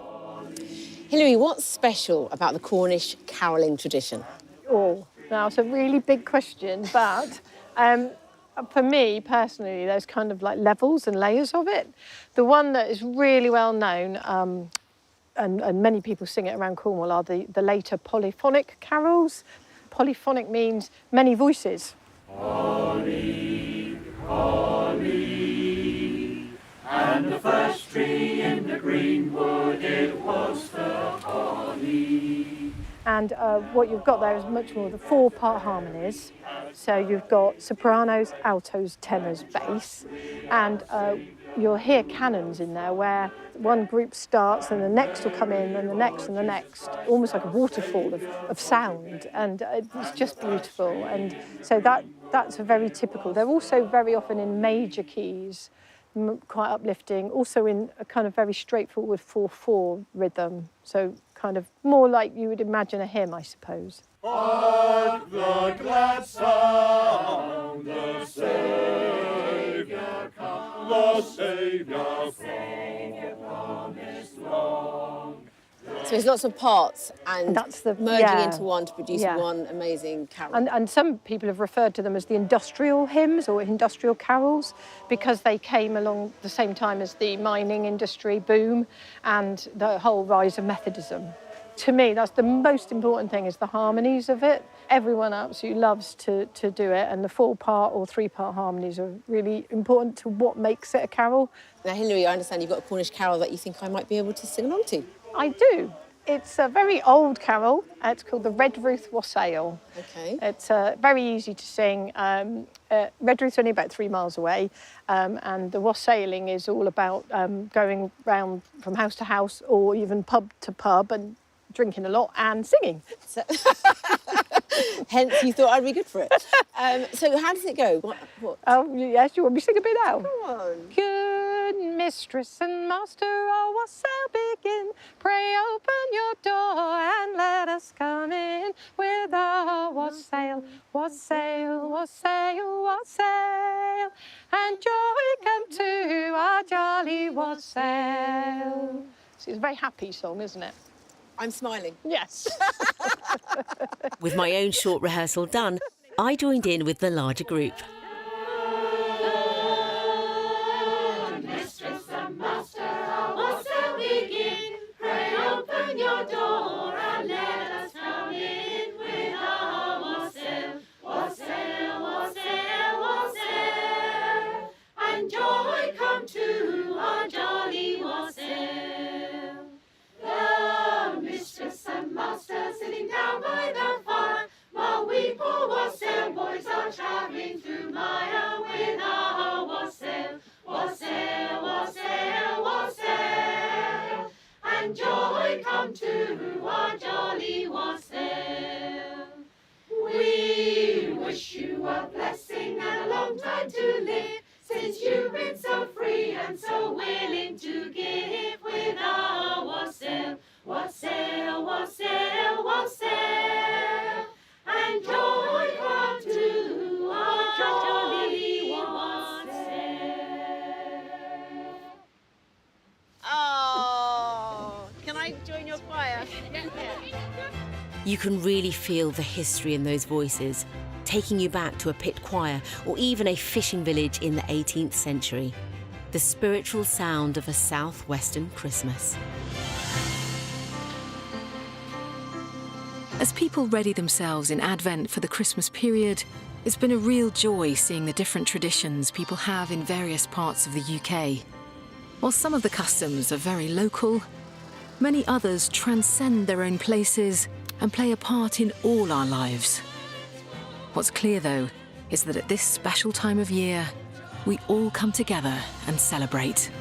Hilary, what's special about the Cornish carolling tradition? Oh, now it's a really big question, but for me personally, there's kind of like levels and layers of it. The one that is really well known, and many people sing it around Cornwall, are the later polyphonic carols. Polyphonic means many voices. Holly, holly, and the first tree in the greenwood, it was the holly. And what you've got there is much more the 4-part harmonies. So you've got sopranos, altos, tenors, bass, and you'll hear canons in there where one group starts and the next will come in and the next and the next, almost like a waterfall of sound, and it's just beautiful. And so that's a very typical. They're also very often in major keys, quite uplifting, also in a kind of very straightforward 4/4 rhythm, so kind of more like you would imagine a hymn, I suppose. Hark the glad sound, the Saviour comes. the Saviour promised long. So there's lots of parts and that's the merging into one to produce one amazing carol. And some people have referred to them as the industrial hymns or industrial carols because they came along the same time as the mining industry boom and the whole rise of Methodism. To me, that's the most important thing, is the harmonies of it. Everyone absolutely loves to do it, and the 4-part or 3-part harmonies are really important to what makes it a carol. Now, Hilary, I understand you've got a Cornish carol that you think I might be able to sing along to. I do. It's a very old carol. It's called the Red Ruth Wassail. OK. It's very easy to sing. Red Ruth's only about 3 miles away, and the wassailing is all about going round from house to house or even pub to pub and drinking a lot and singing. So hence, you thought I'd be good for it. So how does it go? What? Oh, yes, you want me to sing a bit now? Come on. Good mistress and master, our wassail begin. Pray open your door and let us come in with our wassail, wassail, wassail, wassail. And joy come to our jolly wassail. So it's a very happy song, isn't it? I'm smiling. Yes. With my own short rehearsal done, I joined in with the larger group. Mistress and master, our wassail begin. Pray open your door and let us come in with our wassail, wassail, wassail, wassail. And joy come to our jolly wassail. The mistress and master sitting down by the fire, while we poor wassail boys are travelling through mire with our wassail, wassail, wassail, wassail. And joy come to our jolly wassail. We wish you a blessing and a long time to live, since you've been so free and so willing to give with our wassail, wassail, wassail, wassail. And joy come to our jolly wassail. Oh, can I join your choir? You can really feel the history in those voices, taking you back to a pit choir or even a fishing village in the 18th century. The spiritual sound of a southwestern Christmas. As people ready themselves in Advent for the Christmas period, it's been a real joy seeing the different traditions people have in various parts of the UK. While some of the customs are very local, many others transcend their own places and play a part in all our lives. What's clear, though, is that at this special time of year, we all come together and celebrate.